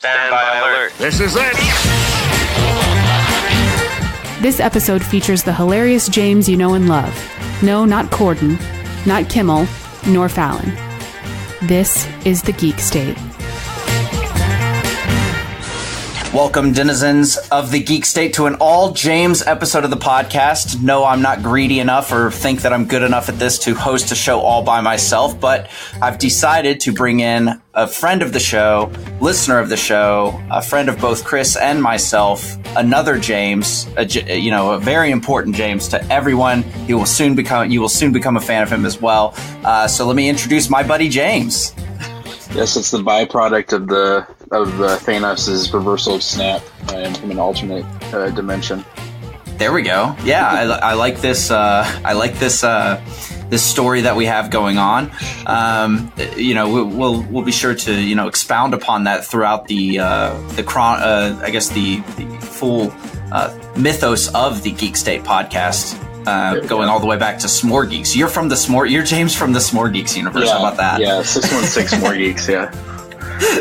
Standby alert. This is it. This episode features the hilarious James you know and love. No, not Corden, not Kimmel, nor Fallon. This is the Geek State. Welcome, denizens of the Geek State, to an all-James episode of the podcast. No, I'm not greedy enough or think that I'm good enough at this to host a show all by myself, but I've decided to bring in a friend of the show, listener of the show, a friend of both Chris and myself, another James, a very important James to everyone. You will soon become a fan of him as well. So let me introduce my buddy James. Yes, it's the byproduct of Thanos' reversal of snap from an alternate dimension. There we go. Yeah, I like this. This story that we have going on. We'll be sure to expound upon that throughout the full mythos of the Geek State podcast. Going all the way back to S'more Geeks. You're James from the S'more Geeks universe. Yeah, how about that? Yeah, 616 S'more Geeks, yeah.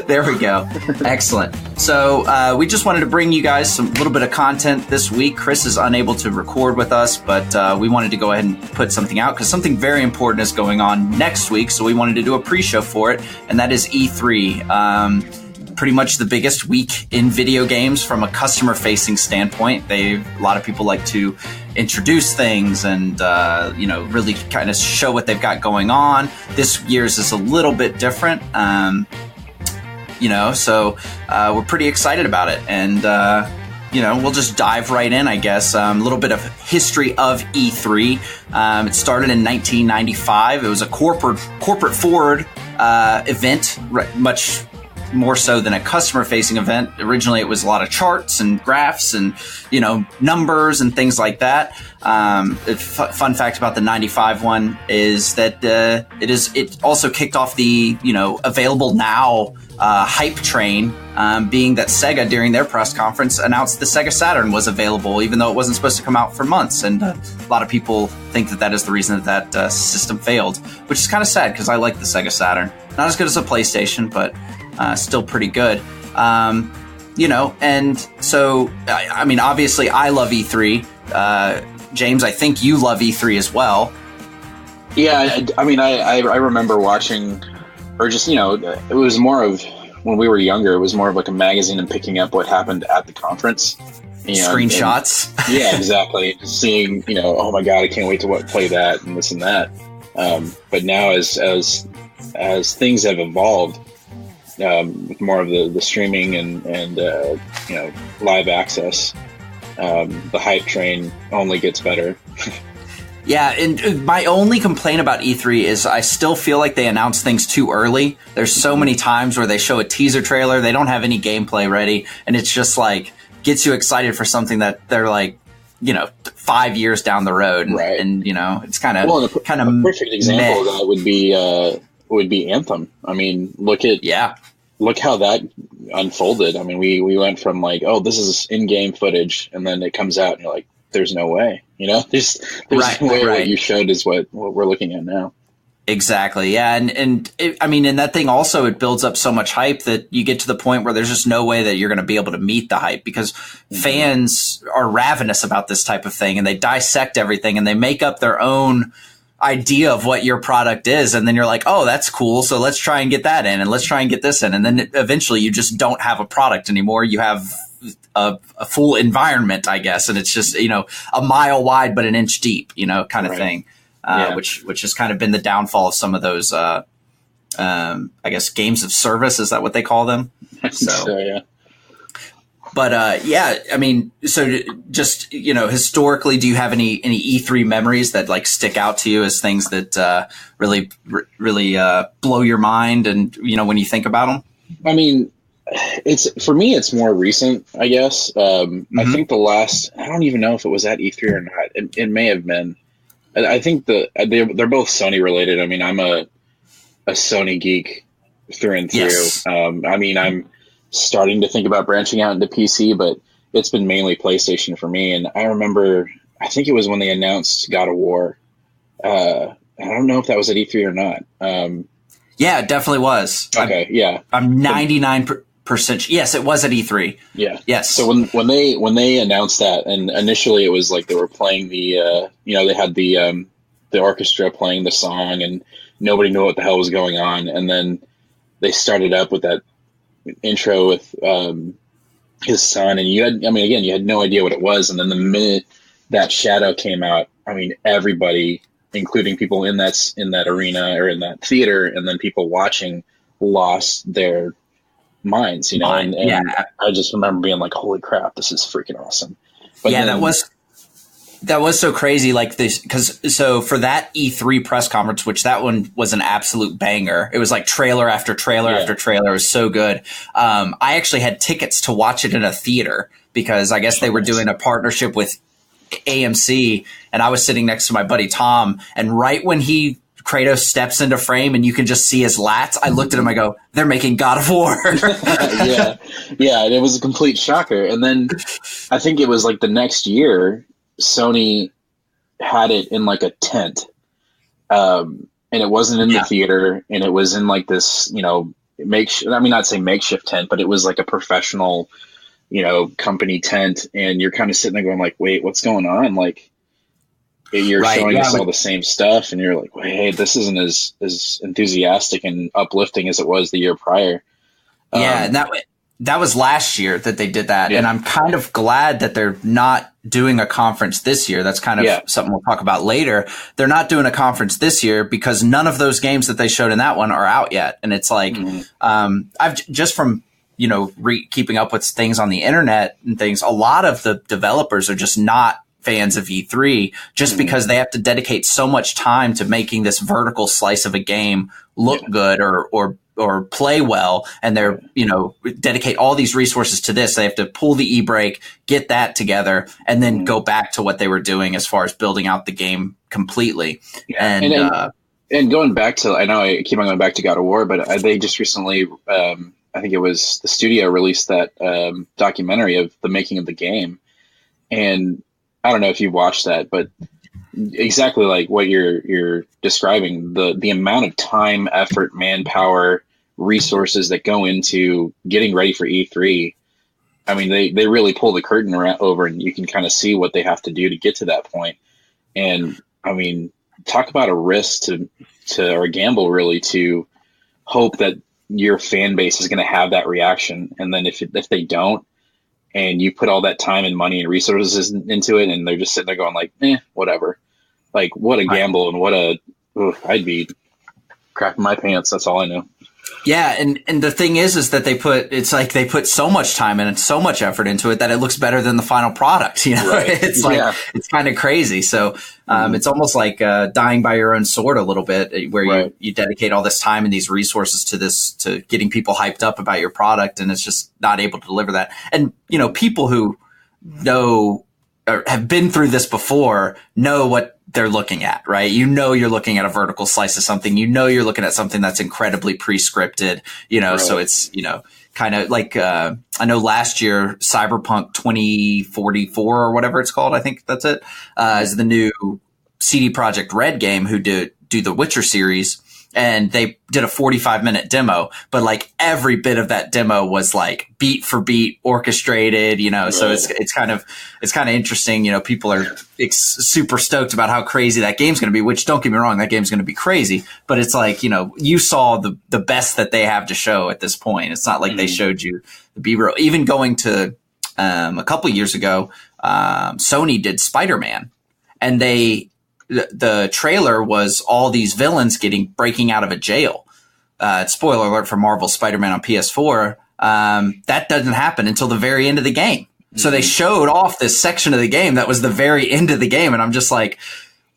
There we go. Excellent. So we just wanted to bring you guys a little bit of content this week. Chris is unable to record with us, but we wanted to go ahead and put something out because something very important is going on next week. So we wanted to do a pre-show for it, and that is E3. Pretty much the biggest week in video games from a customer-facing standpoint. A lot of people like to introduce things and really kind of show what they've got going on. This year's is a little bit different, so we're pretty excited about it. And we'll just dive right in, I guess. A little bit of history of E3. It started in 1995. It was a corporate forward event, much more so than a customer-facing event. Originally, it was a lot of charts and graphs and, numbers and things like that. Fun fact about the 95 one is that it also kicked off the, available now hype train, being that Sega, during their press conference, announced the Sega Saturn was available, even though it wasn't supposed to come out for months. And a lot of people think that is the reason that system failed, which is kind of sad because I like the Sega Saturn. Not as good as a PlayStation, but still pretty good. And so, obviously I love E3. James, I think you love E3 as well. Yeah, I remember watching, or just, it was more of, when we were younger, it was more of like a magazine and picking up what happened at the conference. Screenshots. Yeah, exactly. Seeing, oh my God, I can't wait to play that and this and that. But now as things have evolved, with more of the streaming and live access, the hype train only gets better. Yeah, and my only complaint about E3 is I still feel like they announce things too early. There's so many times where they show a teaser trailer, they don't have any gameplay ready, and it's just like gets you excited for something that they're like, 5 years down the road, right? And it's kind of a perfect example of that would be Anthem. I mean, look how that unfolded. I mean, we went from like, oh, this is in-game footage, and then it comes out and you're like, there's no way, there's no way what you showed is what we're looking at now. Exactly. Yeah. And that thing also, it builds up so much hype that you get to the point where there's just no way that you're going to be able to meet the hype, because fans are ravenous about this type of thing, and they dissect everything and they make up their own idea of what your product is. And then you're like, oh, that's cool. So let's try and get that in, and let's try and get this in. And then eventually you just don't have a product anymore. You have a full environment, I guess. And it's just, a mile wide, but an inch deep, kind of thing. Which has kind of been the downfall of some of those, I guess, games of service. Is that what they call them? So yeah. But so just historically, do you have any E3 memories that like stick out to you as things that really blow your mind, and when you think about them? I mean, for me, it's more recent, I guess. I think the last, I don't even know if it was at E3 or not. It may have been. I think they're both Sony related. I mean, I'm a Sony geek through and through. Yes. I'm starting to think about branching out into PC, but it's been mainly PlayStation for me. And I remember, I think it was when they announced God of War. I don't know if that was at E3 or not. Yeah, it definitely was. Okay, yeah. I'm 99% 100%. Yes, it was at E3. Yeah. Yes. So when they announced that, and initially it was like they were playing the they had the orchestra playing the song, and nobody knew what the hell was going on, and then they started up with that intro with his son, and you had no idea what it was, and then the minute that shadow came out, I mean, everybody, including people in that arena or in that theater, and then people watching, lost their minds, and I just remember being like, holy crap, this is freaking awesome. But yeah, that was so crazy. Like this, so for that E3 press conference, which that one was an absolute banger. It was like trailer after trailer after trailer. It was so good. I actually had tickets to watch it in a theater because I guess they were doing a partnership with AMC, and I was sitting next to my buddy Tom, and right when Kratos steps into frame and you can just see his lats, I looked at him, I go, they're making God of War. yeah, and it was a complete shocker. And then I think it was like the next year, Sony had it in like a tent, and it wasn't in the theater, and it was in like this, not say makeshift tent, but it was like a professional, company tent, and you're kind of sitting there going like, wait, what's going on? Like, you're showing us all the same stuff, and you're like, well, hey, this isn't as enthusiastic and uplifting as it was the year prior. And that was last year that they did that. Yeah. And I'm kind of glad that they're not doing a conference this year. That's kind of something we'll talk about later. They're not doing a conference this year because none of those games that they showed in that one are out yet. And it's like, I've just from, keeping up with things on the internet and things, a lot of the developers are just not fans of E3 just because they have to dedicate so much time to making this vertical slice of a game look good or play well, and they're dedicate all these resources to this. They have to pull the e-brake, get that together, and then go back to what they were doing as far as building out the game completely. And going back to, I know I keep on going back to God of War, but they just recently I think it was the studio released that documentary of the making of the game, and I don't know if you watched that, but exactly like what you're describing, the amount of time, effort, manpower, resources that go into getting ready for E3. I mean, they really pull the curtain over, and you can kind of see what they have to do to get to that point. And I mean, talk about a risk or a gamble, really, to hope that your fan base is going to have that reaction. And then if they don't, and you put all that time and money and resources into it, and they're just sitting there going like, whatever. Like, what a gamble, and I'd be crapping my pants. That's all I know. Yeah. And the thing is that they put so much time and so much effort into it that it looks better than the final product. Right. It's like, it's kind of crazy. So, it's almost like, dying by your own sword a little bit, where you dedicate all this time and these resources to getting people hyped up about your product, and it's just not able to deliver that. And, people who know or have been through this before know what they're looking at, right? You're looking at a vertical slice of something, you're looking at something that's incredibly pre-scripted, so it's, kind of like, I know last year, Cyberpunk 2044 or whatever it's called, I think that's it, is the new CD Projekt Red game who do the Witcher series. And they did a 45-minute demo, but like every bit of that demo was like beat for beat orchestrated, so it's kind of interesting. People are super stoked about how crazy that game's going to be, which, don't get me wrong, that game's going to be crazy, but it's like, you saw the best that they have to show at this point. It's not like they showed you the B-roll. Even going to, a couple years ago, Sony did Spider-Man, and the trailer was all these villains breaking out of a jail. Spoiler alert for Marvel's Spider-Man on PS4. That doesn't happen until the very end of the game. So they showed off this section of the game that was the very end of the game. And I'm just like,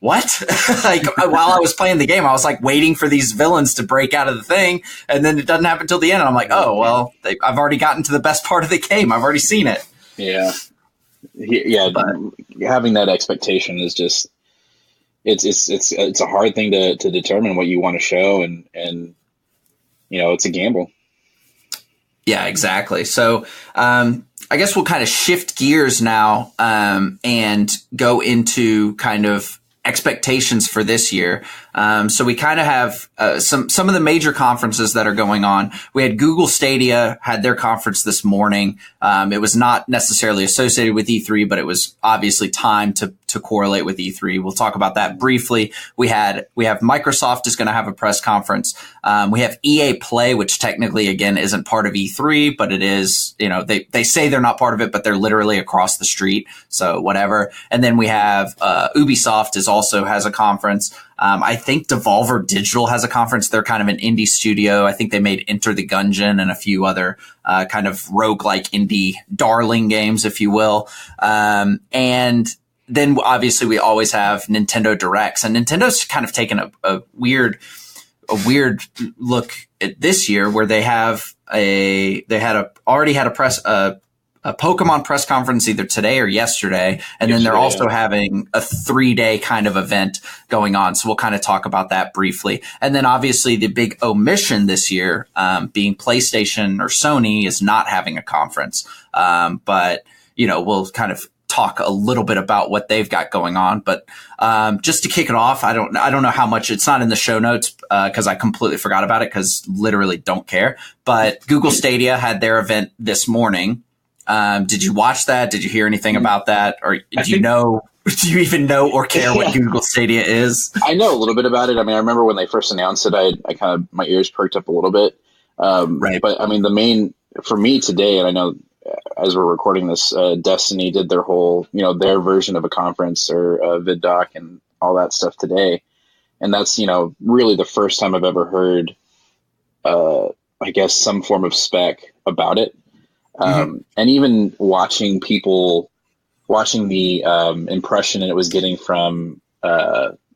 what? Like, while I was playing the game, I was like waiting for these villains to break out of the thing. And then it doesn't happen until the end. And I'm like, oh, well, I've already gotten to the best part of the game. I've already seen it. Yeah. But having that expectation is just, it's a hard thing to determine what you want to show, and it's a gamble. Yeah, exactly. So I guess we'll kind of shift gears now and go into kind of expectations for this year. So we kind of have some of the major conferences that are going on. We had Google Stadia had their conference this morning. It was not necessarily associated with E3, but it was obviously timed to correlate with E3. We'll talk about that briefly. We have Microsoft is going to have a press conference. We have EA Play, which technically, again, isn't part of E3, but it is, they say they're not part of it, but they're literally across the street. So whatever. And then we have Ubisoft also has a conference. I think Devolver Digital has a conference. They're kind of an indie studio. I think they made Enter the Gungeon and a few other kind of roguelike indie darling games, if you will. And then obviously we always have Nintendo Directs, and Nintendo's kind of taken a weird look at this year where they already had a Pokemon press conference either today or yesterday. And then they're also having a 3-day kind of event going on. So we'll kind of talk about that briefly. And then obviously the big omission this year, being PlayStation or Sony is not having a conference. But we'll kind of talk a little bit about what they've got going on. But just to kick it off, I don't know how much it's not in the show notes because I completely forgot about it because literally don't care. But Google Stadia had their event this morning. Did you watch that? Did you hear anything about that? Or do you even know or care what Google Stadia is? I know a little bit about it. I mean, I remember when they first announced it, I kind of, my ears perked up a little bit. Right. But I mean, the main, for me today, and I know as we're recording this, Destiny did their whole, their version of a conference or a vid doc and all that stuff today. And that's, really the first time I've ever heard, I guess, some form of spec about it. And even watching the impression it was getting from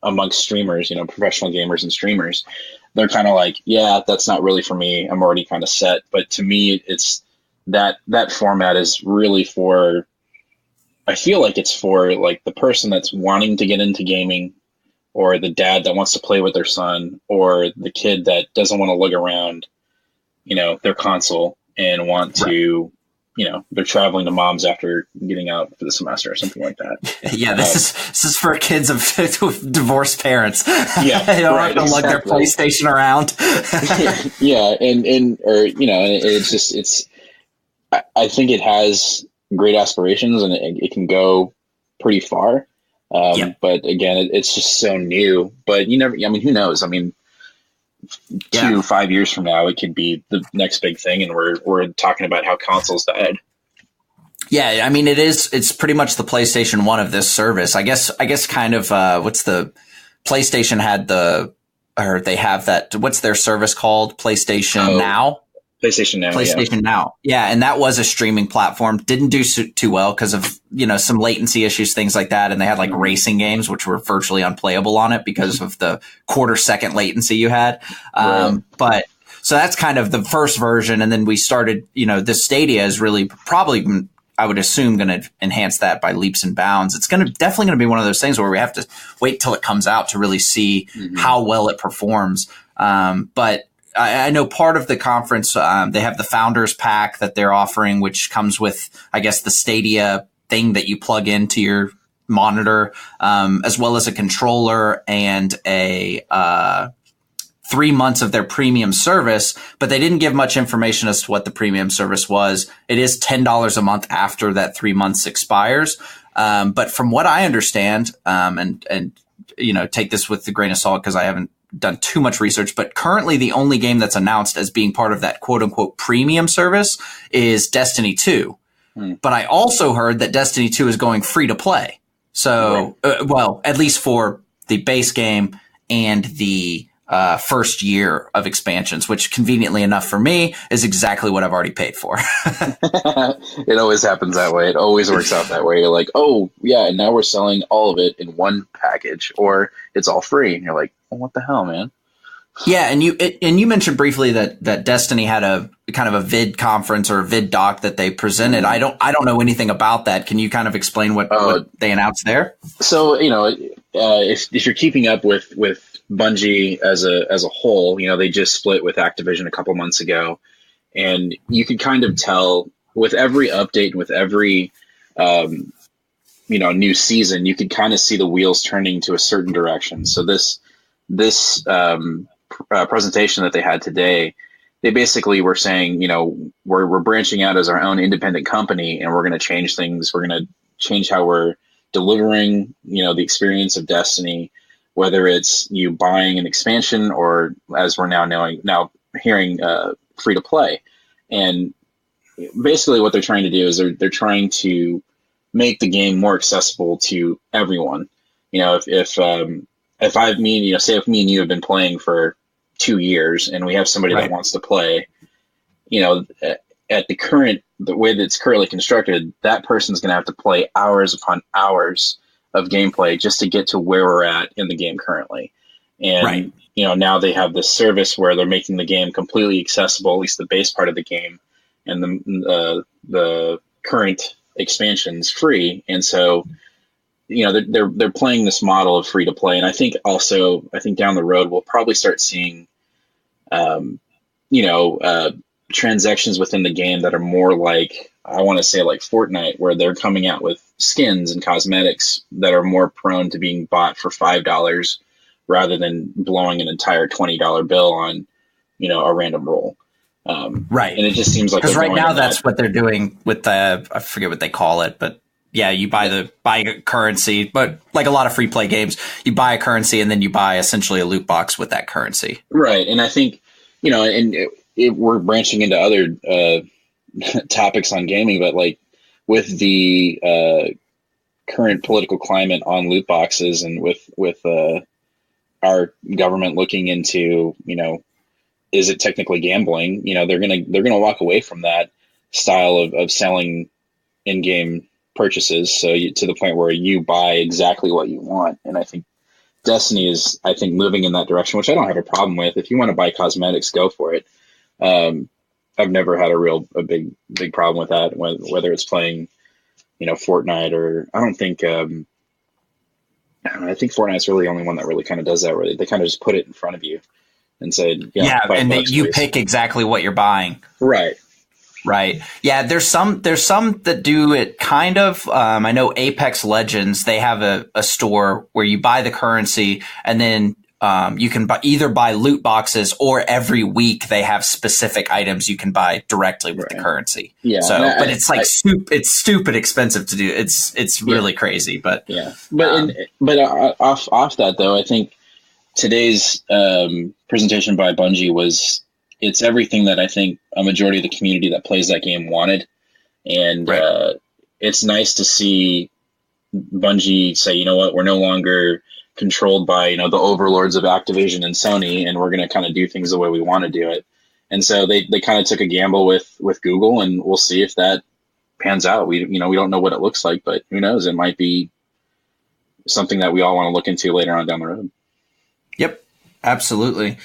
amongst streamers, professional gamers and streamers, they're kind of like, yeah, that's not really for me. I'm already kind of set. But to me, it's that format is really I feel like it's for like the person that's wanting to get into gaming, or the dad that wants to play with their son, or the kid that doesn't want to look around, their console and want to, they're traveling to mom's after getting out for the semester or something like that. Yeah, this is for kids of divorced parents. Yeah, they don't have to lug their PlayStation around. Yeah, and it's I think it has great aspirations and it can go pretty far. But again, it's just so new. But who knows? I mean, 5 years from now, it could be the next big thing, and we're talking about how consoles died. Yeah, I mean, it's pretty much the PlayStation 1 of this service. I guess kind of what's the PlayStation had they have that, what's their service called? PlayStation Now? PlayStation Now. Yeah, and that was a streaming platform. Didn't do too well because of, some latency issues, things like that. And they had like racing games, which were virtually unplayable on it because of the quarter-second latency you had. But so that's kind of the first version. And then we started, this Stadia is really probably, I would assume, going to enhance that by leaps and bounds. It's definitely going to be one of those things where we have to wait till it comes out to really see how well it performs. But I know part of the conference, they have the Founders Pack that they're offering, which comes with, I guess, the Stadia thing that you plug into your monitor, as well as a controller and a 3 months of their premium service. But they didn't give much information as to what the premium service was. It is $10 a month after that 3 months expires. But from what I understand, and take this with a grain of salt because I haven't done too much research, but currently the only game that's announced as being part of that quote unquote premium service is Destiny 2. But I also heard that Destiny 2 is going free to play. So, at least for the base game and the first year of expansions, which conveniently enough for me is exactly what I've already paid for. It always happens that way. It always works out that way. You're like, oh yeah, and now we're selling all of it in one package, or it's all free. And you're like, oh, what the hell, man? Yeah, and you mentioned briefly that Destiny had a kind of a vid conference or a vid doc that they presented. I don't know anything about that. Can you kind of explain what they announced there? So if you're keeping up with Bungie as a whole, they just split with Activision a couple months ago, and you could kind of tell with every update and with every new season, you could kind of see the wheels turning to a certain direction. So this this presentation that they had today, they basically were saying, we're branching out as our own independent company, and we're going to change things. We're going to change how we're delivering, the experience of Destiny, whether it's you buying an expansion or, as we're now hearing, free to play. And basically what they're trying to do is they're trying to make the game more accessible to everyone. If if me and you have been playing for 2 years and we have somebody that wants to play, at the way that it's currently constructed, that person's going to have to play hours upon hours of gameplay just to get to where we're at in the game currently. And, now they have this service where they're making the game completely accessible, at least the base part of the game, and the current expansions free. And so, they're playing this model of free to play. And I think down the road, we'll probably start seeing, transactions within the game that are more like, I want to say like Fortnite, where they're coming out with skins and cosmetics that are more prone to being bought for $5 rather than blowing an entire $20 bill on, a random roll. Right. And it just seems like, because right now that's what they're doing with I forget what they call it, but yeah, you buy a currency, but like a lot of free play games, you buy a currency and then you buy essentially a loot box with that currency. Right. And I think, we're branching into other topics on gaming, but like with the current political climate on loot boxes, and with our government looking into, is it technically gambling? They're gonna walk away from that style of selling in-game purchases, so to the point where you buy exactly what you want. And I think Destiny is, moving in that direction, which I don't have a problem with. If you want to buy cosmetics, go for it. I've never had a big problem with that, whether it's playing, Fortnite, or I don't think, I think Fortnite's really the only one that really kind of does that, where they kind of just put it in front of you and say, and you pick exactly what you're buying. Right. Right. Yeah. There's some that do it kind of. I know Apex Legends, they have a store where you buy the currency and then you can either buy loot boxes, or every week they have specific items you can buy directly with the currency. Yeah. So, but it's like it's stupid expensive to do. It's really crazy, but yeah. But off that though, I think today's presentation by Bungie it's everything that I think a majority of the community that plays that game wanted. And it's nice to see Bungie say, you know what, we're no longer controlled by, the overlords of Activision and Sony, and we're going to kind of do things the way we want to do it. And so they kind of took a gamble with Google, and we'll see if that pans out. We don't know what it looks like, but who knows? It might be something that we all want to look into later on down the road. Yep, absolutely.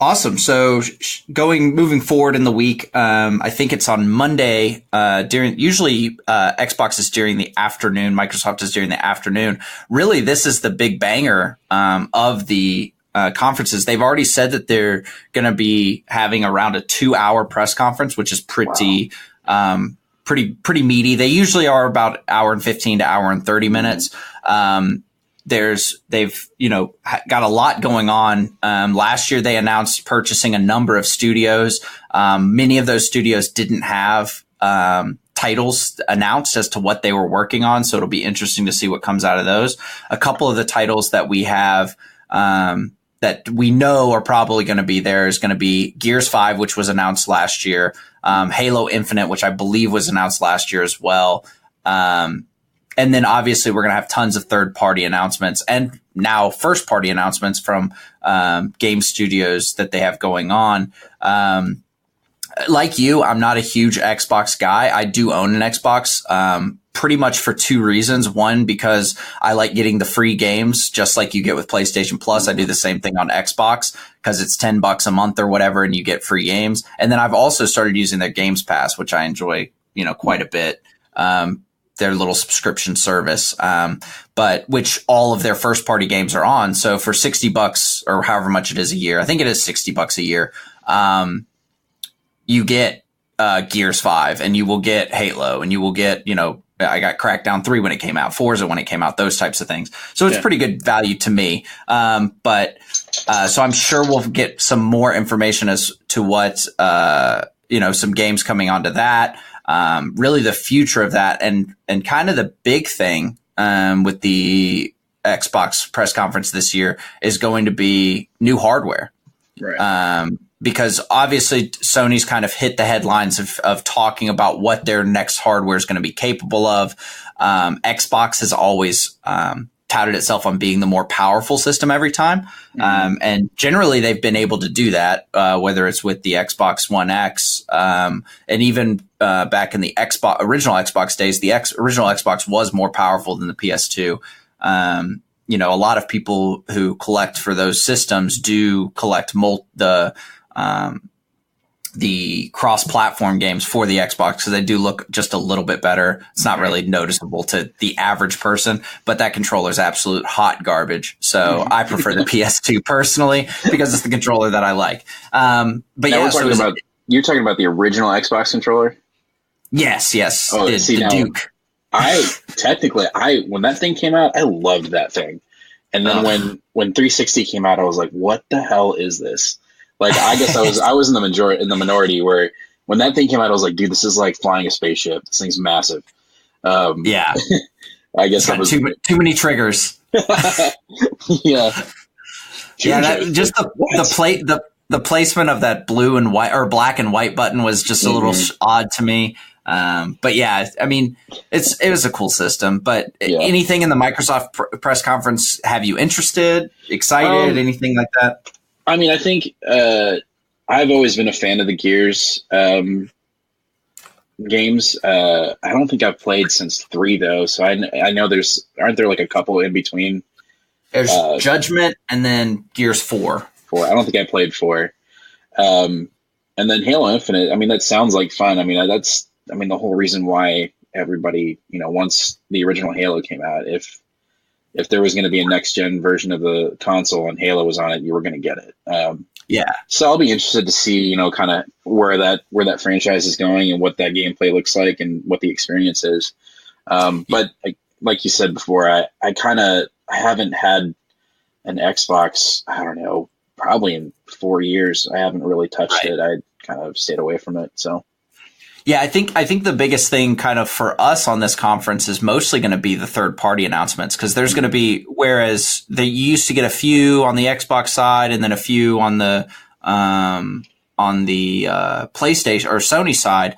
Awesome. So moving forward in the week, I think it's on Monday, usually Xbox is during the afternoon, Microsoft is during the afternoon. Really, this is the big banger of the conferences. They've already said that they're going to be having around a 2-hour press conference, which is pretty meaty. They usually are about hour and 15 to hour and 30 minutes. They've got a lot going on. Last year they announced purchasing a number of studios. Many of those studios didn't have titles announced as to what they were working on, so it'll be interesting to see what comes out of those. A couple of the titles that we have that we know are probably going to be there is going to be Gears 5, which was announced last year, Halo Infinite, which I believe was announced last year as well. And then obviously we're going to have tons of third-party announcements and now first-party announcements from game studios that they have going on. Like you, I'm not a huge Xbox guy. I do own an Xbox pretty much for 2 reasons. One, because I like getting the free games just like you get with PlayStation Plus. I do the same thing on Xbox because it's $10 a month or whatever and you get free games. And then I've also started using their Games Pass, which I enjoy, quite a bit. Their little subscription service, but which all of their first party games are on. So for $60 or however much it is a year, I think it is $60 a year. You get Gears 5 and you will get Halo and you will get, I got Crackdown 3 when it came out, Forza when it came out, those types of things. So it's pretty good value to me. So I'm sure we'll get some more information as to what, some games coming onto that, really the future of that, and kind of the big thing with the Xbox press conference this year is going to be new hardware. Right. Because obviously Sony's kind of hit the headlines of talking about what their next hardware is going to be capable of. Xbox has always touted itself on being the more powerful system every time. And generally they've been able to do that, whether it's with the Xbox One X, and even back in the original Xbox days, the original Xbox was more powerful than the PS2. A lot of people who collect for those systems do collect the cross-platform games for the Xbox, because they do look just a little bit better. It's not really noticeable to the average person, but that controller is absolute hot garbage. So I prefer the PS2 personally because it's the controller that I like. You're talking about the original Xbox controller? Yes. Oh, the Duke. When that thing came out, I loved that thing. And then when 360 came out, I was like, what the hell is this? Like, I guess I was in the minority where when that thing came out, I was like, dude, this is like flying a spaceship. This thing's massive. Yeah. I guess that was too many triggers. Yeah. Just the placement of that blue and white or black and white button was just a little odd to me. But yeah, I mean, it was a cool system. But anything in the Microsoft press conference have you interested, excited, anything like that? I mean, I think I've always been a fan of the Gears games. I don't think I've played since 3 though, so I know aren't there like a couple in between? There's Judgment and then Gears 4. I don't think I played 4. And then Halo Infinite. I mean, that sounds like fun. I mean, the whole reason why everybody, once the original Halo came out, if there was going to be a next gen version of the console and Halo was on it, you were going to get it. So I'll be interested to see, kind of where that franchise is going and what that gameplay looks like and what the experience is. But like you said before, I haven't had an Xbox, I don't know, probably in 4 years. I haven't really touched it. I kind of stayed away from it. So. Yeah, I think the biggest thing kind of for us on this conference is mostly going to be the third party announcements, because there's going to be, whereas they used to get a few on the Xbox side and then a few on the PlayStation or Sony side,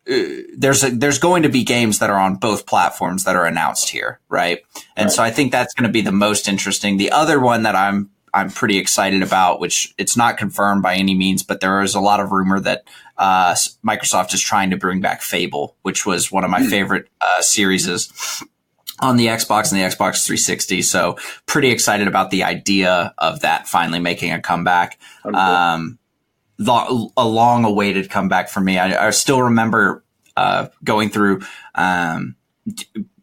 there's going to be games that are on both platforms that are announced here, right? And so I think that's going to be the most interesting. The other one that I'm pretty excited about, which it's not confirmed by any means, but there is a lot of rumor that Microsoft is trying to bring back Fable, which was one of my favorite series on the Xbox and the Xbox 360. So pretty excited about the idea of that finally making a comeback. A long-awaited comeback for me. I still remember going through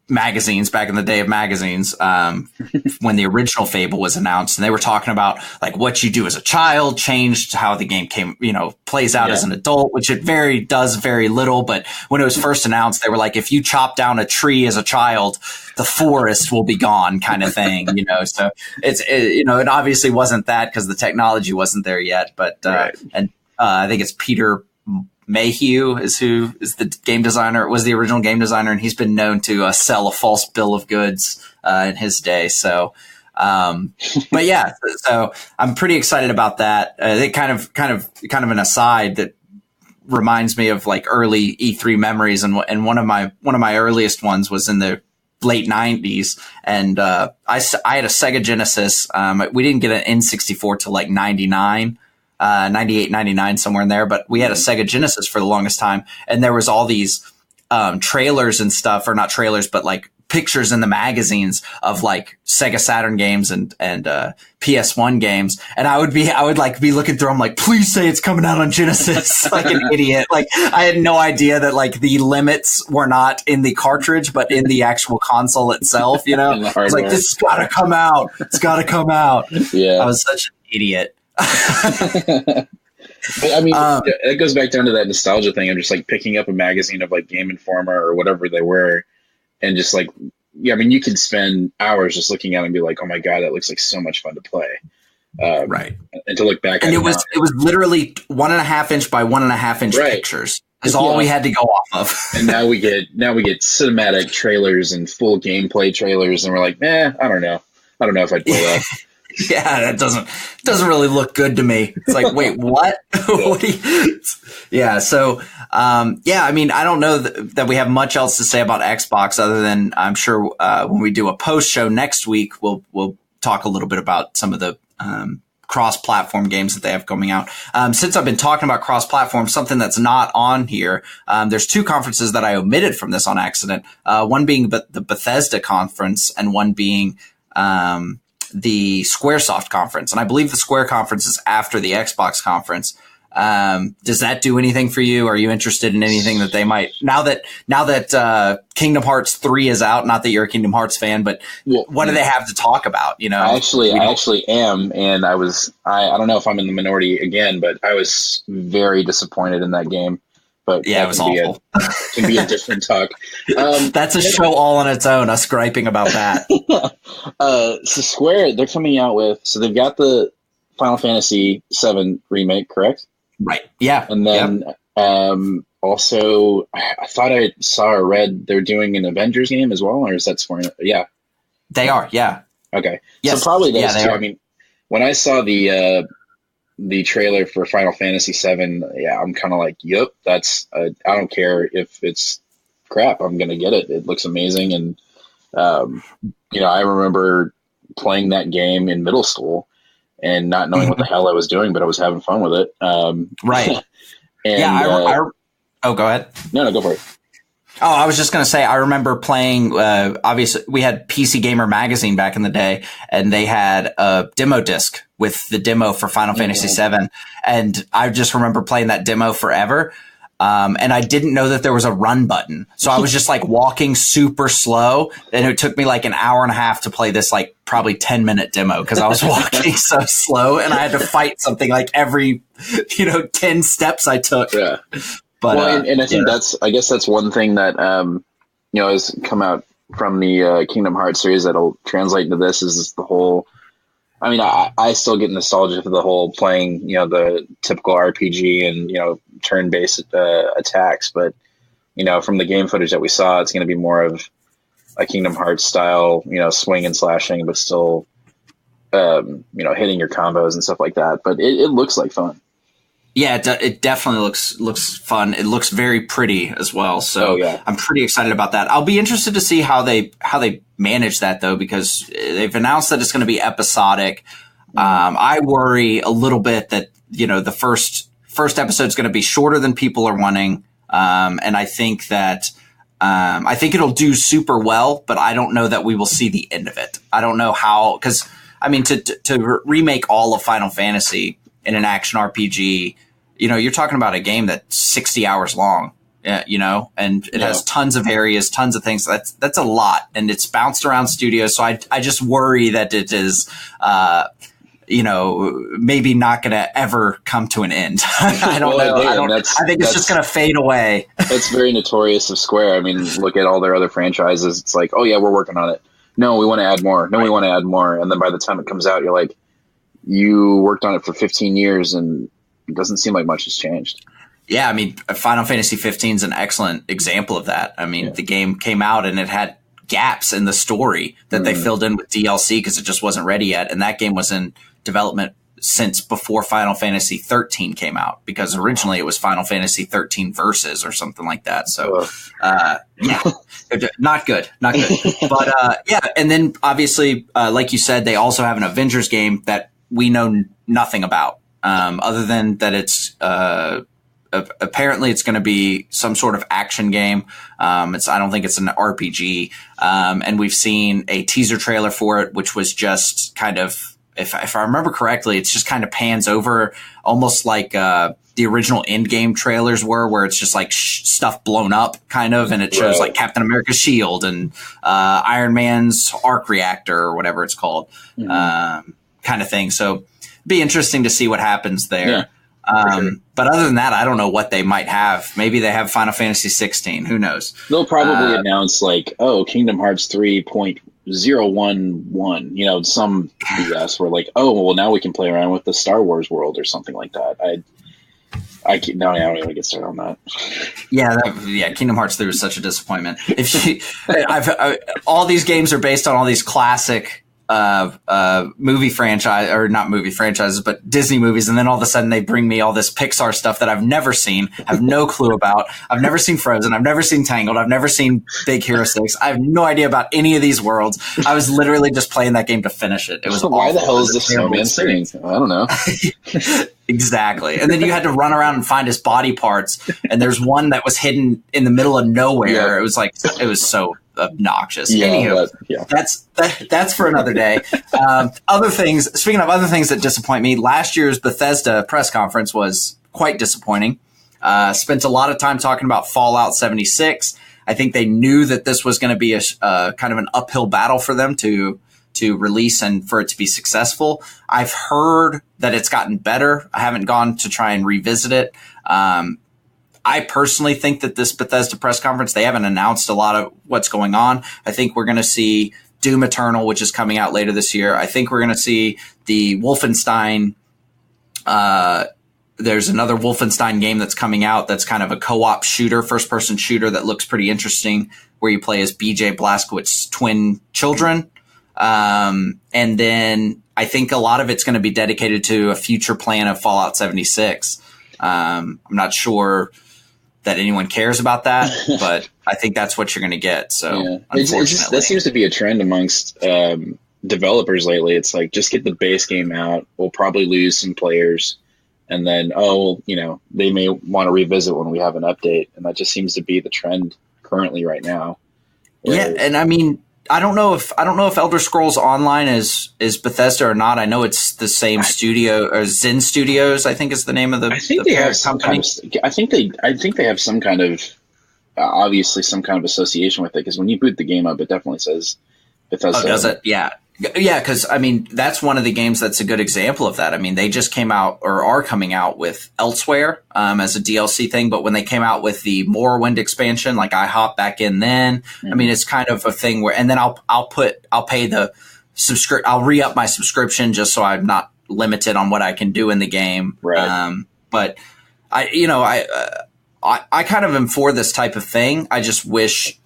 magazines back in the day of magazines, when the original Fable was announced, and they were talking about like what you do as a child changed how the game plays out as an adult, which it does very little. But when it was first announced, they were like, if you chop down a tree as a child, the forest will be gone, kind of thing, So it obviously wasn't that because the technology wasn't there yet. But I think it's Peter Mayhew is the game designer, was the original game designer, and he's been known to sell a false bill of goods in his day. So, but yeah, so I'm pretty excited about that. It kind of an aside that reminds me of like early E3 memories, and one of my earliest ones was in the late 90s, and I had a Sega Genesis. We didn't get an N64 till like 99. 98, 99, somewhere in there. But we had a Sega Genesis for the longest time. And there was all these trailers and stuff, or not trailers, but like pictures in the magazines of like Sega Saturn games and PS1 games. And I would be looking through them like, please say it's coming out on Genesis, like an idiot. Like I had no idea that like the limits were not in the cartridge, but in the actual console itself, I was like, this has got to come out. It's got to come out. Yeah. I was such an idiot. But I mean, it goes back down to that nostalgia thing of just like picking up a magazine of like Game Informer or whatever they were, and just like, yeah, I mean, you could spend hours just looking at it and be like, oh my God, that looks like so much fun to play. Right. And to look back and at it was literally 1.5 inch by 1.5 inch right. pictures is all we had to go off of. And now we get cinematic trailers and full gameplay trailers, and we're like, I don't know if I'd play that. Yeah, that doesn't really look good to me. It's like, wait, what? Yeah. So, I mean, I don't know that we have much else to say about Xbox other than I'm sure when we do a post show next week, we'll talk a little bit about some of the cross-platform games that they have coming out. Since I've been talking about cross-platform, something that's not on here, there's 2 conferences that I omitted from this on accident. One being the Bethesda conference and one being the Squaresoft conference. And I believe the Square conference is after the Xbox conference. Does that do anything for you? Are you interested in anything that they might, now that Kingdom Hearts 3 is out, not that you're a Kingdom Hearts fan, but what do they have to talk about? You know, I actually am. And I don't know if I'm in the minority again, but I was very disappointed in that game. But yeah, it was awful. Can be a different talk. That's a show all on its own, us griping about that. So Square, they're coming out with, so they've got the Final Fantasy VII remake, correct? Right. Yeah. And then also, I thought I saw or read they're doing an Avengers game as well, or is that Square? Yeah. They are, yeah. Okay. Yes. So probably those two. Are. I mean, when I saw the trailer for Final Fantasy VII, I'm kind of like, yep, that's, I don't care if it's crap, I'm going to get it. It looks amazing. And, I remember playing that game in middle school and not knowing what the hell I was doing, but I was having fun with it. Right. And, oh, go ahead. No, go for it. Oh, I was just going to say, I remember playing, obviously, we had PC Gamer magazine back in the day, and they had a demo disc with the demo for Final Fantasy VII. And I just remember playing that demo forever. And I didn't know that there was a run button. So I was just like walking super slow. And it took me like an hour and a half to play this like probably 10-minute demo because I was walking so slow and I had to fight something like every, 10 steps I took. Yeah. But, and I think that's one thing that, has come out from the Kingdom Hearts series that'll translate into this is the whole, I mean, I still get nostalgia for the whole playing, the typical RPG and, turn-based attacks. But, from the game footage that we saw, it's going to be more of a Kingdom Hearts style, swing and slashing, but still, hitting your combos and stuff like that. But it looks like fun. Yeah, it definitely looks fun. It looks very pretty as well. So I'm pretty excited about that. I'll be interested to see how they manage that though, because they've announced that it's going to be episodic. I worry a little bit that, the first episode is going to be shorter than people are wanting. And I think that, I think it'll do super well, but I don't know that we will see the end of it. I don't know how, because I mean, to remake all of Final Fantasy in an action RPG, you're talking about a game that's 60 hours long, and it has tons of areas, tons of things. That's a lot, and it's bounced around studios. So I just worry that it is, maybe not going to ever come to an end. I don't know. I think it's just going to fade away. That's very notorious of Square. I mean, look at all their other franchises. It's like, oh yeah, we're working on it. No, we want to add more. No, we want to add more. And then by the time it comes out, you're like, you worked on it for 15 years and it doesn't seem like much has changed. Yeah, I mean, Final Fantasy 15 is an excellent example of that. I mean, the game came out and it had gaps in the story that they filled in with DLC because it just wasn't ready yet. And that game was in development since before Final Fantasy 13 came out, because originally it was Final Fantasy 13 Versus or something like that. So, not good. But, and then obviously, like you said, they also have an Avengers game that we know nothing about, other than that it's apparently it's going to be some sort of action game. I don't think it's an RPG. And we've seen a teaser trailer for it, which was just kind of, if I remember correctly, it's just kind of pans over almost like the original Endgame trailers were, where it's just like stuff blown up kind of, and it shows like Captain America's shield and Iron Man's arc reactor or whatever it's called. Kind of thing. So be interesting to see what happens there. Sure. But other than that, I don't know what they might have. Maybe they have Final Fantasy 16. Who knows? They'll probably announce Kingdom Hearts 3.011, some BS where now we can play around with the Star Wars world or something like that. I don't even get started on that. Yeah, Kingdom Hearts 3 was such a disappointment. All these games are based on all these classic movie franchise, or not movie franchises, but Disney movies, and then all of a sudden they bring me all this Pixar stuff that I've never seen, have no clue about. I've never seen Frozen, I've never seen Tangled, I've never seen Big Hero 6. I have no idea about any of these worlds. I was literally just playing that game to finish it. It was why awful. the hell is the snowman singing? I don't know. Exactly. And then you had to run around and find his body parts, and there's one that was hidden in the middle of nowhere. Yeah. It was so obnoxious. Anywho, that's for another day. Speaking of other things that disappoint me, last year's Bethesda press conference was quite disappointing. Spent a lot of time talking about Fallout 76. I think they knew that this was going to be a kind of an uphill battle for them to release and for it to be successful. I've heard that it's gotten better. I haven't gone to try and revisit it. I personally think that this Bethesda press conference, they haven't announced a lot of what's going on. I think we're going to see Doom Eternal, which is coming out later this year. I think we're going to see the Wolfenstein. There's another Wolfenstein game that's coming out that's kind of a co-op shooter, first-person shooter that looks pretty interesting, where you play as BJ Blazkowicz's twin children. And then I think a lot of it's going to be dedicated to a future plan of Fallout 76. I'm not sure that anyone cares about that, but I think that's what you're going to get. So unfortunately, that seems to be a trend amongst developers lately. It's like, just get the base game out. We'll probably lose some players, and then they may want to revisit when we have an update, and that just seems to be the trend currently right now. Yeah, and I mean, I don't know if Elder Scrolls Online is Bethesda or not. I know it's the same studio, or Zen Studios, I think is the name of the. I think they have some kind of. I think they have some kind of, obviously some kind of association with it, because when you boot the game up, it definitely says Bethesda. Oh, does it? Yeah. Yeah, because I mean, that's one of the games that's a good example of that. I mean, they just came out, or are coming out, with Elsewhere as a DLC thing. But when they came out with the Morrowind expansion, I hopped back in then. Mm-hmm. I mean, it's kind of a thing where, and then I'll pay the I'll re-up my subscription just so I'm not limited on what I can do in the game. Right. But I kind of am for this type of thing. I just wish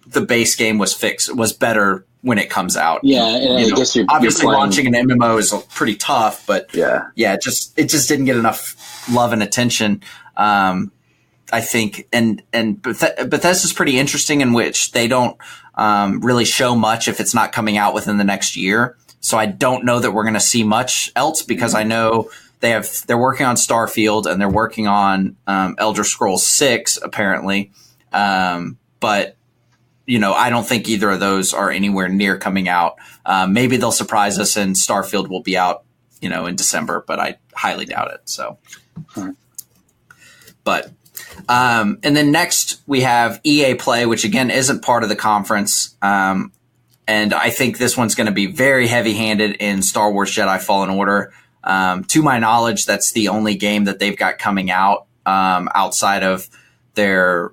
the base game was better when it comes out. Yeah, and I guess you're obviously launching an MMO is pretty tough, but it just didn't get enough love and attention. I think, and Bethesda's pretty interesting in which they don't really show much if it's not coming out within the next year. So I don't know that we're going to see much else, because I know they're working on Starfield and they're working on Elder Scrolls 6 apparently, but. I don't think either of those are anywhere near coming out. Maybe they'll surprise us and Starfield will be out, in December, but I highly doubt it. So, but, and then next we have EA Play, which again isn't part of the conference. And I think this one's going to be very heavy handed in Star Wars Jedi Fallen Order. To my knowledge, that's the only game that they've got coming out, outside of their,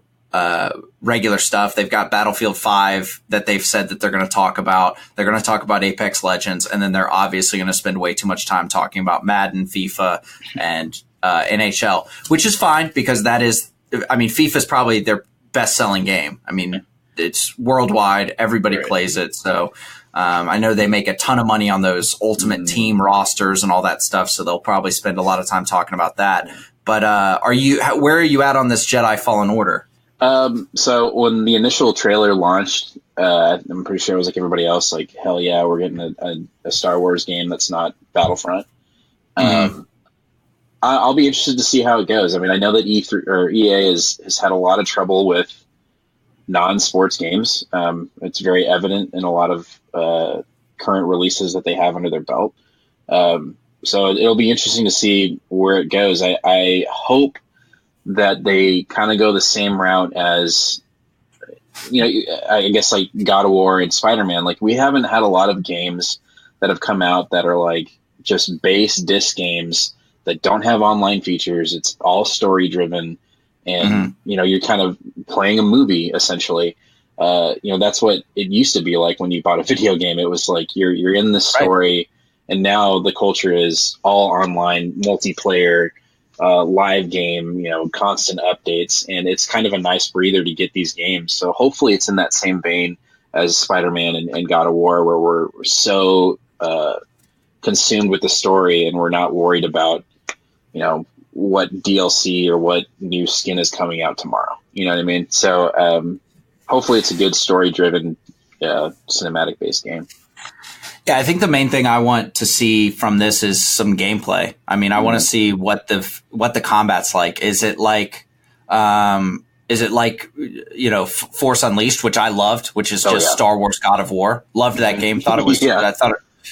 regular stuff. They've got Battlefield 5 that they've said that they're going to talk about. They're going to talk about Apex Legends, and then they're obviously going to spend way too much time talking about Madden, FIFA, and NHL, which is fine, because FIFA is probably their best-selling game. I mean, it's worldwide. Everybody plays it. So I know they make a ton of money on those Ultimate Team rosters and all that stuff, so they'll probably spend a lot of time talking about that. But where are you at on this Jedi Fallen Order? So when the initial trailer launched, I'm pretty sure it was like everybody else, like, hell yeah, we're getting a Star Wars game that's not Battlefront. I'll be interested to see how it goes. I mean, I know that EA has had a lot of trouble with non-sports games. It's very evident in a lot of current releases that they have under their belt. So it'll be interesting to see where it goes. I hope that they kind of go the same route as, I guess, like God of War and Spider-Man. Like, we haven't had a lot of games that have come out that are like just base disc games that don't have online features. It's all story driven, and you're kind of playing a movie essentially. That's what it used to be like when you bought a video game. It was like you're in the story, right. And now the culture is all online, multiplayer, live game, constant updates, and it's kind of a nice breather to get these games. So hopefully it's in that same vein as Spider-Man and God of War, where we're so consumed with the story and we're not worried about, what DLC or what new skin is coming out tomorrow. You know what I mean? So hopefully it's a good story-driven, cinematic-based game. Yeah, I think the main thing I want to see from this is some gameplay. I mean, I want to see what the combat's like. Is it like Force Unleashed, which I loved, which is Star Wars God of War. Loved that game. Thought it was. I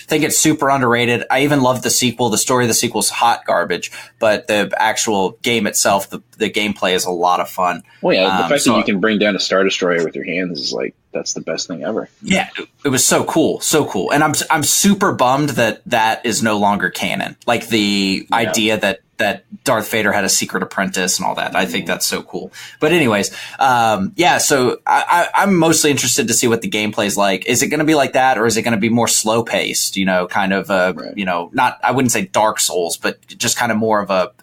think it's super underrated. I even loved the sequel. The story of the sequel is hot garbage, but the actual game itself, the gameplay is a lot of fun. Well, yeah, the fact that you can bring down a Star Destroyer with your hands is like, that's the best thing ever. Yeah, it was so cool, so cool. And I'm super bummed that is no longer canon. Like the idea that Darth Vader had a secret apprentice and all that. I think that's so cool. But anyways, so I'm mostly interested to see what the gameplay is like. Is it going to be like that, or is it going to be more slow paced? Kind of not, I wouldn't say Dark Souls, but just kind of more of a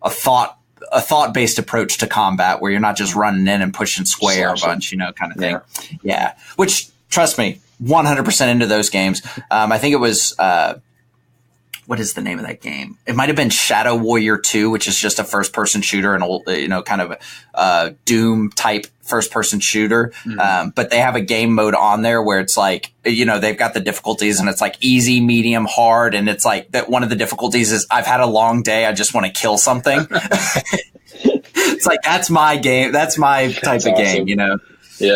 thought-based approach to combat, where you're not just running in and pushing square a bunch, kind of thing. Yeah. Which, trust me, 100% into those games. I think it was, what is the name of that game? It might have been Shadow Warrior 2, which is just a first-person shooter, an old, kind of a Doom type first-person shooter. But they have a game mode on there where it's like, they've got the difficulties, and it's like easy, medium, hard, and it's like that. One of the difficulties is I've had a long day. I just want to kill something. It's like, that's my game. That's my type of game, Yeah.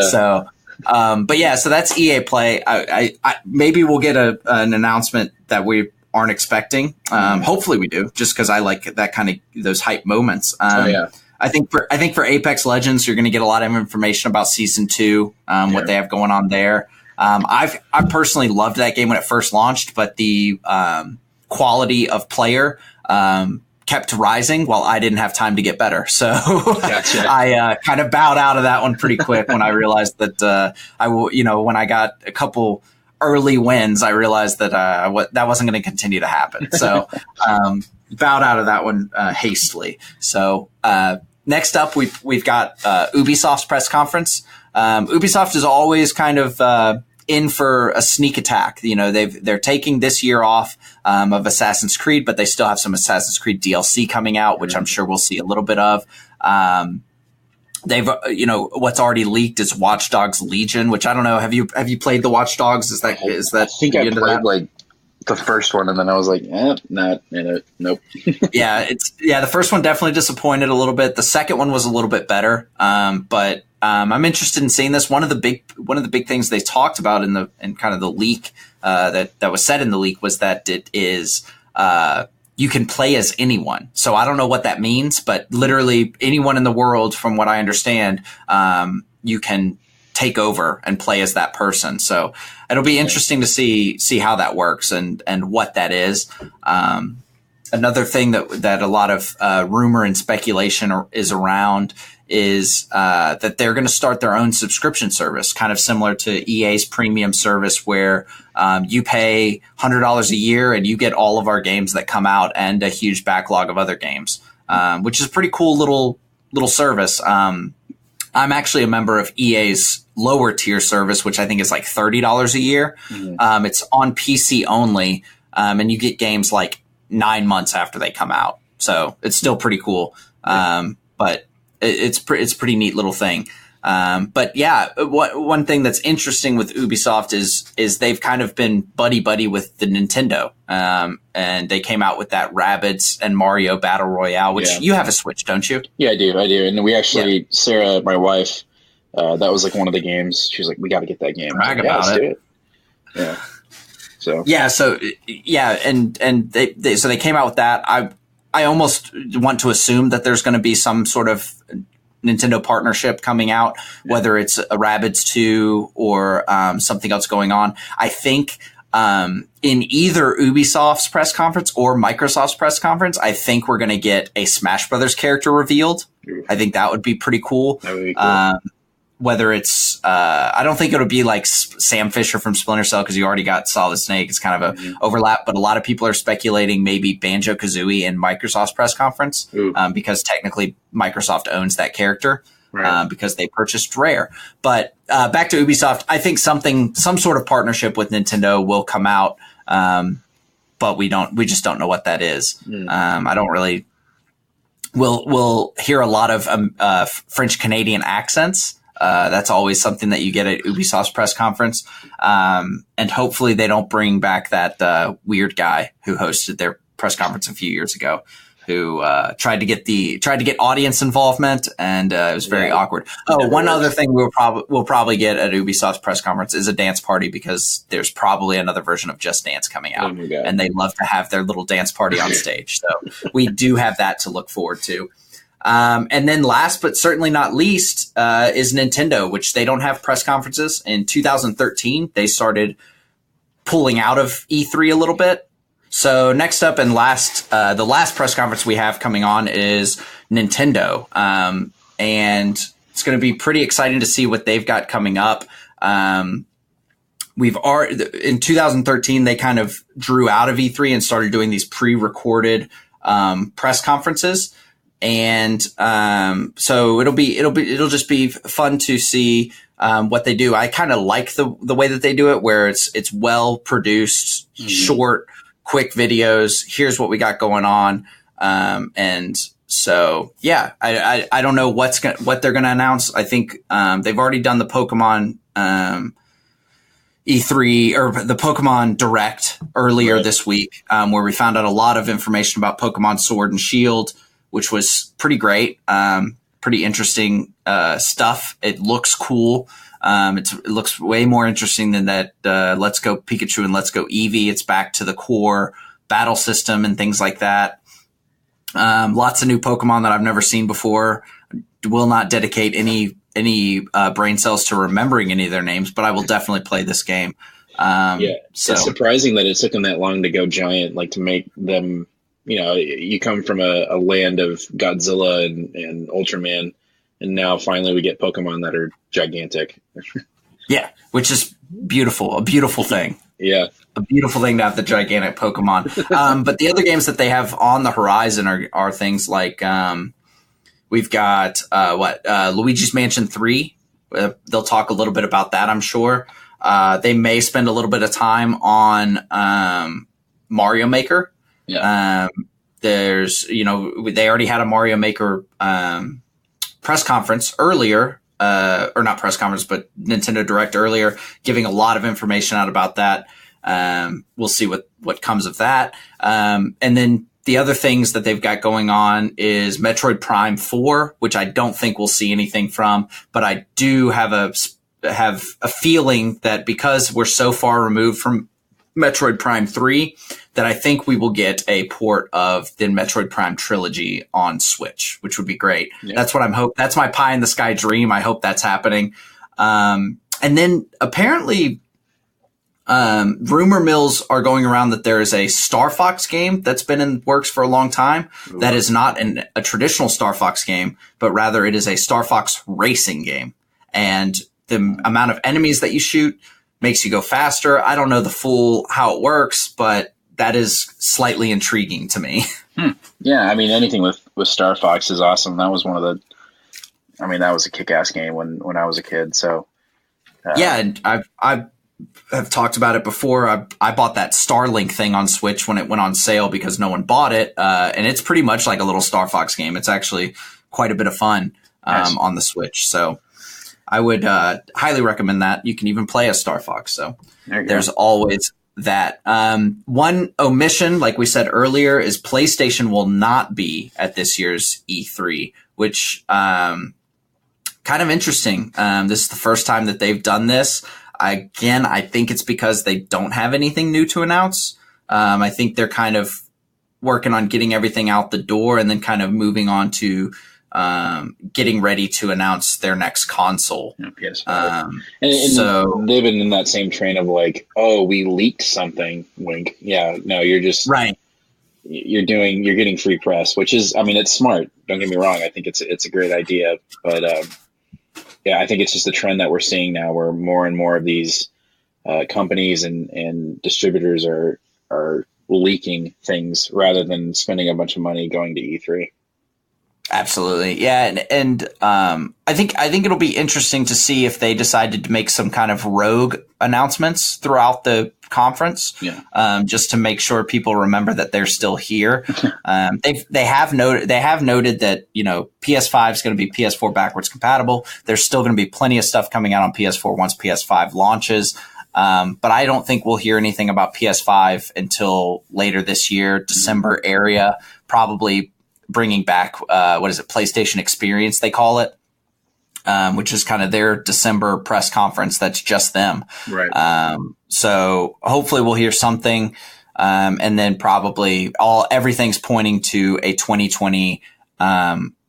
So, so that's EA Play. I maybe we'll get an announcement that we aren't expecting. Hopefully we do, just because I like that kind of those hype moments. I think for Apex Legends, you're going to get a lot of information about Season 2, what they have going on there. I personally loved that game when it first launched, but the quality of player kept rising while I didn't have time to get better. So gotcha. I kind of bowed out of that one pretty quick when I realized that when I got a couple early wins, I realized that that wasn't going to continue to happen. So bowed out of that one hastily. So next up, we've got Ubisoft's press conference. Ubisoft is always kind of in for a sneak attack. They're taking this year off of Assassin's Creed, but they still have some Assassin's Creed DLC coming out, which I'm sure we'll see a little bit of. They've, what's already leaked is Watch Dogs Legion, which I don't know. Have you played the Watch Dogs? Is that? I think I played like the first one, and then I was like, not in it. Nope. The first one definitely disappointed a little bit. The second one was a little bit better. But I'm interested in seeing this. One of the big things they talked about in kind of the leak that was said in the leak was that it is you can play as anyone. So I don't know what that means, but literally anyone in the world, from what I understand, you can take over and play as that person. So it'll be interesting to see how that works and what that is. Another thing that a lot of rumor and speculation is around is that they're going to start their own subscription service, kind of similar to EA's premium service, where you pay $100 a year and you get all of our games that come out and a huge backlog of other games, which is a pretty cool little service. I'm actually a member of EA's lower tier service, which I think is like $30 a year. It's on PC only, and you get games like 9 months after they come out. So it's still pretty cool. But it's pretty neat little thing. But yeah, one thing that's interesting with Ubisoft is they've kind of been buddy with the Nintendo. And they came out with that Rabbids and Mario Battle Royale, which you have a Switch, don't you? Yeah, I do. And we actually, Sarah, my wife, that was like one of the games. She was like, we got to get that game. Brag about it. Yeah. So and they came out with that. I almost want to assume that there's going to be some sort of Nintendo partnership coming out, whether it's a Rabbids 2 or something else going on. I think in either Ubisoft's press conference or Microsoft's press conference, I think we're going to get a Smash Brothers character revealed. I think that would be pretty cool. That would be cool. Whether it's, I don't think it'll be like Sam Fisher from Splinter Cell because you already got Solid Snake. It's kind of a overlap, but a lot of people are speculating maybe Banjo-Kazooie in Microsoft's press conference because technically Microsoft owns that character. Right. Because they purchased Rare. But back to Ubisoft, I think some sort of partnership with Nintendo will come out, but we just don't know what that is. I don't really. We'll hear a lot of French Canadian accents. That's always something that you get at Ubisoft's press conference, and hopefully they don't bring back that weird guy who hosted their press conference a few years ago, who tried to get audience involvement, and it was very awkward. Oh, one other thing we'll probably get at Ubisoft's press conference is a dance party, because there's probably another version of Just Dance coming out, and they love to have their little dance party on stage. So we do have that to look forward to. And then last but certainly not least is Nintendo, which they don't have press conferences. In 2013, they started pulling out of E3 a little bit. So next up and the last press conference we have coming on is Nintendo. And it's going to be pretty exciting to see what they've got coming up. In 2013, they kind of drew out of E3 and started doing these pre-recorded press conferences. And so it'll just be fun to see what they do. I kind of like the way that they do it, where it's well produced, short, quick videos. Here's what we got going on. And so, yeah, I don't know what they're going to announce. I think they've already done the Pokemon E3 or the Pokemon Direct earlier this week, where we found out a lot of information about Pokemon Sword and Shield, which was pretty great. Pretty interesting stuff. It looks cool. It looks way more interesting than that Let's Go Pikachu and Let's Go Eevee. It's back to the core battle system and things like that. Lots of new Pokemon that I've never seen before. Will not dedicate any brain cells to remembering any of their names, but I will definitely play this game. It's surprising that it took them that long to go giant, like to make them. You come from a land of Godzilla and Ultraman, and now finally we get Pokemon that are gigantic. Yeah, which is beautiful. A beautiful thing. Yeah. A beautiful thing to have the gigantic Pokemon. But the other games that they have on the horizon are things like we've got Luigi's Mansion 3. They'll talk a little bit about that, I'm sure. They may spend a little bit of time on Mario Maker. Yeah. There's, they already had a Mario Maker press conference earlier, or not press conference, but Nintendo Direct earlier, giving a lot of information out about that. We'll see what comes of that. And then the other things that they've got going on is Metroid Prime 4, which I don't think we'll see anything from, but I do have a feeling that because we're so far removed from Metroid Prime 3, that I think we will get a port of the Metroid Prime trilogy on Switch, which would be great. Yeah. That's what I'm hoping. That's my pie in the sky dream. I hope that's happening. And then apparently, rumor mills are going around that there is a Star Fox game that's been in works for a long time. Ooh. That is not a traditional Star Fox game, but rather it is a Star Fox racing game. And the amount of enemies that you shoot makes you go faster. I don't know the full how it works, but that is slightly intriguing to me. Yeah, I mean, anything with Star Fox is awesome. That was that was a kick-ass game when I was a kid. So yeah, and I have talked about it before. I bought that Starlink thing on Switch when it went on sale because no one bought it, and it's pretty much like a little Star Fox game. It's actually quite a bit of fun on the Switch. So I would highly recommend that. You can even play as Star Fox. So there's always that. One omission, like we said earlier, is PlayStation will not be at this year's E3, which kind of interesting. This is the first time that they've done this. Again, I think it's because they don't have anything new to announce. I think they're kind of working on getting everything out the door and then kind of moving on to getting ready to announce their next console. PS5. And so they've been in that same train of like, oh, we leaked something. Wink. Yeah. No, you're just right. You're getting free press, which is, I mean, it's smart. Don't get me wrong. I think it's a great idea, but yeah, I think it's just a trend that we're seeing now, where more and more of these companies and distributors are leaking things rather than spending a bunch of money going to E3. Absolutely. Yeah. And I think it'll be interesting to see if they decided to make some kind of rogue announcements throughout the conference. Yeah. Just to make sure people remember that they're still here. They have noted that, PS5 is going to be PS4 backwards compatible. There's still going to be plenty of stuff coming out on PS4 once PS5 launches. But I don't think we'll hear anything about PS5 until later this year, December area, probably bringing back, PlayStation Experience, they call it, which is kind of their December press conference. That's just them. Right. So hopefully we'll hear something. And then probably everything's pointing to a 2020,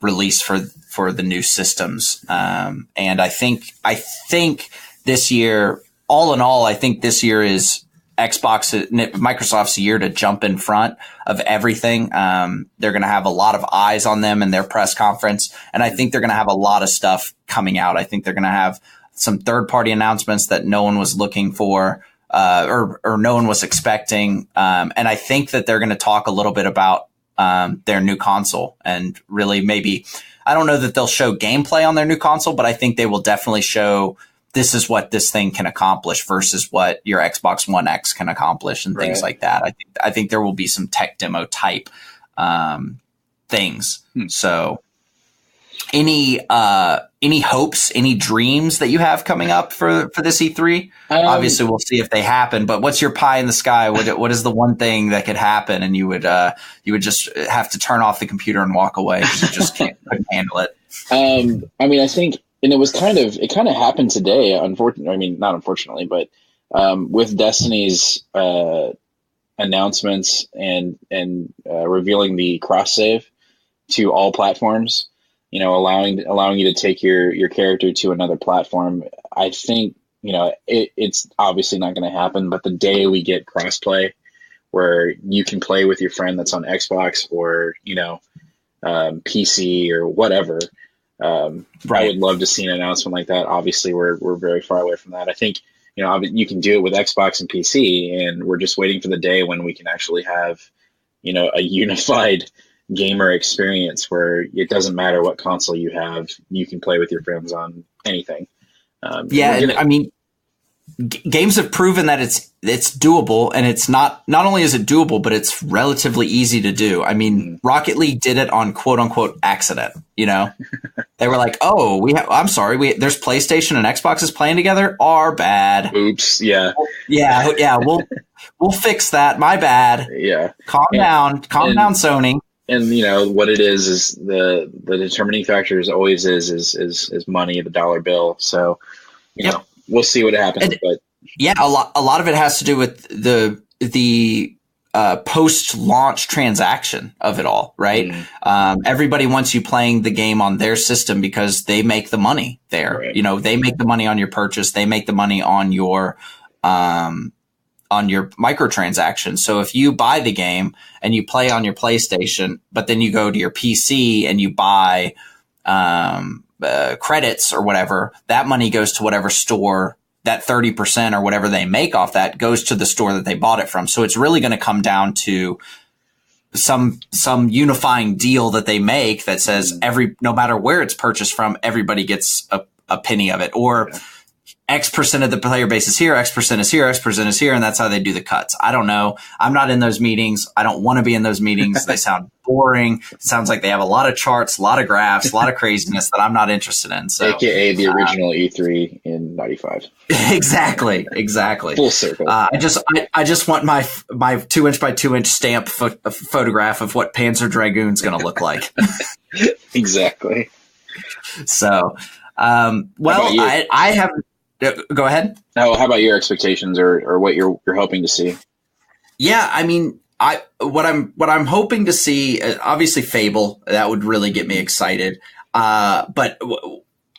release for the new systems. And I think this year, all in all, I think this year is Microsoft's year to jump in front of everything. They're going to have a lot of eyes on them in their press conference. And I think they're going to have a lot of stuff coming out. I think they're going to have some third-party announcements that no one was looking for, or no one was expecting. And I think that they're going to talk a little bit about their new console, and really maybe, I don't know that they'll show gameplay on their new console, but I think they will definitely show this is what this thing can accomplish versus what your Xbox One X can accomplish, and things like that. I think there will be some tech demo type things. So any hopes, any dreams that you have coming up for this E3? Obviously we'll see if they happen, but what's your pie in the sky? What is the one thing that could happen and you would just have to turn off the computer and walk away because you just couldn't handle it? I mean, I think, and it kind of happened today. Unfortunately, I mean, not unfortunately, but with Destiny's announcements and revealing the cross save to all platforms, allowing you to take your character to another platform. I think it's obviously not going to happen, but the day we get crossplay, where you can play with your friend that's on Xbox or PC or whatever. I would love to see an announcement like that. Obviously, we're very far away from that. I think, you can do it with Xbox and PC, and we're just waiting for the day when we can actually have, a unified gamer experience where it doesn't matter what console you have, you can play with your friends on anything. Games have proven that it's doable, and it's not only is it doable, but it's relatively easy to do. I mean, Rocket League did it on quote unquote accident. They were like, "Oh, I'm sorry, there's PlayStation and Xboxes playing together. Our bad. Oops. Yeah. Yeah. We'll fix that. My bad. Yeah. Calm down, Sony." And what it is the determining factor always is money, the dollar bill. So we'll see what happens. But a lot of it has to do with the post-launch transaction of it all, right? Everybody wants you playing the game on their system because they make the money there. Right. They make the money on your purchase. They make the money on your microtransactions. So if you buy the game and you play on your PlayStation, but then you go to your PC and you buy credits or whatever, that money goes to whatever store. That 30% or whatever they make off that goes to the store that they bought it from. So it's really going to come down to some unifying deal that they make that says no matter where it's purchased from, everybody gets a penny of it, or X% of the player base is here, X% is here, X% is here, and that's how they do the cuts. I don't know. I'm not in those meetings. I don't want to be in those meetings. They sound boring. It sounds like they have a lot of charts, a lot of graphs, a lot of craziness that I'm not interested in. So, AKA the original E3 in '95. Exactly. Full circle. I just want my 2-inch by 2-inch stamp photograph of what Panzer Dragoon's going to look like. Exactly. So, I have. Go ahead. Oh, how about your expectations or what you're hoping to see? Yeah, I mean, what I'm hoping to see, obviously Fable, that would really get me excited. But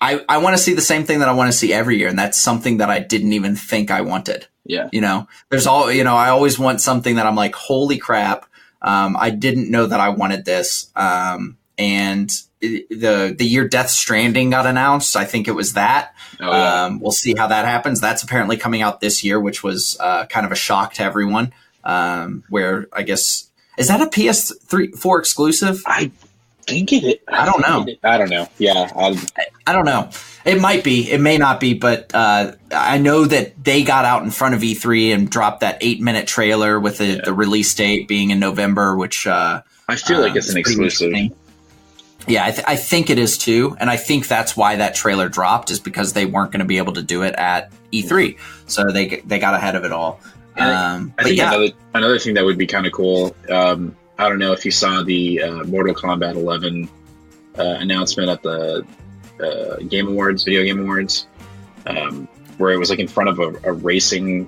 I want to see the same thing that I want to see every year, and that's something that I didn't even think I wanted. Yeah. I always want something that I'm like, holy crap. I didn't know that I wanted this. And the year Death Stranding got announced, I think it was that. Oh, yeah. We'll see how that happens. That's apparently coming out this year, which was kind of a shock to everyone. Where I guess, is that a PS4 exclusive? I think it is. I don't know. I don't know. Yeah. I don't know. It might be. It may not be. But I know that they got out in front of E3 and dropped that 8-minute trailer with the release date being in November, which I feel like it's an exclusive. Yeah, I think it is too. And I think that's why that trailer dropped, is because they weren't going to be able to do it at E3. So they got ahead of it all. I think another thing that would be kind of cool. I don't know if you saw the Mortal Kombat 11 announcement at the Video Game Awards, where it was like in front of a racing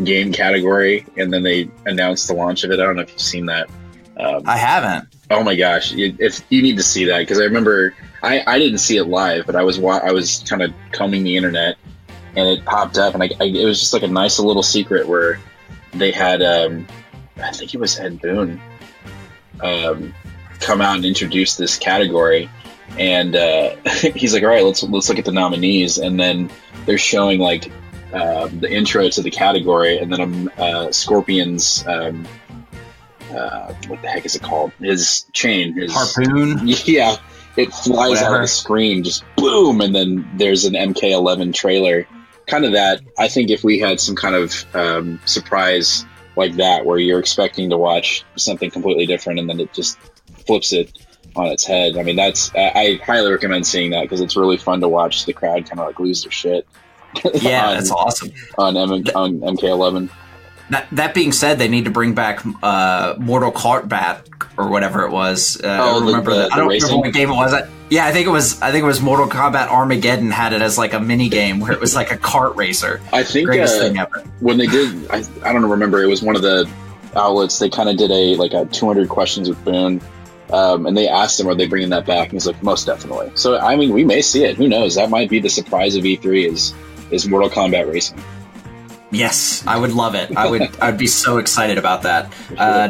game category, and then they announced the launch of it. I don't know if you've seen that. I haven't. Oh my gosh! If you need to see that, because I remember I didn't see it live, but I was kind of combing the internet, and it popped up, and it was just like a nice little secret where they had I think it was Ed Boon come out and introduce this category, and he's like, all right, let's look at the nominees, and then they're showing like the intro to the category, and then Scorpion's what the heck is it called? His chain, his harpoon. Yeah, it flies out of the screen, just boom, and then there's an MK11 trailer. Kind of that. I think if we had some kind of surprise like that, where you're expecting to watch something completely different, and then it just flips it on its head. I mean, I highly recommend seeing that, because it's really fun to watch the crowd kind of like lose their shit. Yeah, that's awesome. On MK11. That being said, they need to bring back Mortal Kombat or whatever it was. I don't remember what game it was. I think it was Mortal Kombat Armageddon had it as like a mini game where it was like a kart racer. I think greatest thing ever. When they did, I don't remember. It was one of the outlets. They kind of did a 200 questions with Boone, and they asked him, "Are they bringing that back?" And he's like, "Most definitely." So I mean, we may see it. Who knows? That might be the surprise of E3 is Mortal Kombat racing. Yes, I would love it. I'd be so excited about that.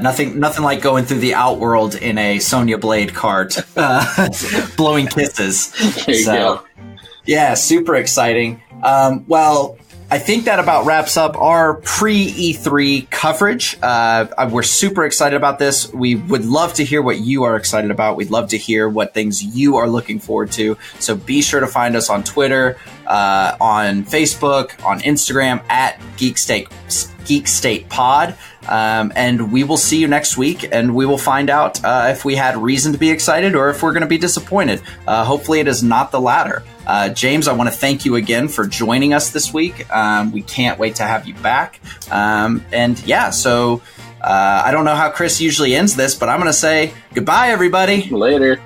Nothing like going through the Outworld in a Sonya Blade cart, blowing kisses. There you go. Yeah, super exciting. Well, I think that about wraps up our pre-E3 coverage. We're super excited about this. We would love to hear what you are excited about. We'd love to hear what things you are looking forward to. So be sure to find us on Twitter, on Facebook, on Instagram at Geek State Pod. And we will see you next week, and we will find out if we had reason to be excited or if we're going to be disappointed. Hopefully it is not the latter. James, I want to thank you again for joining us this week. We can't wait to have you back. So I don't know how Chris usually ends this, but I'm going to say goodbye, everybody. Later.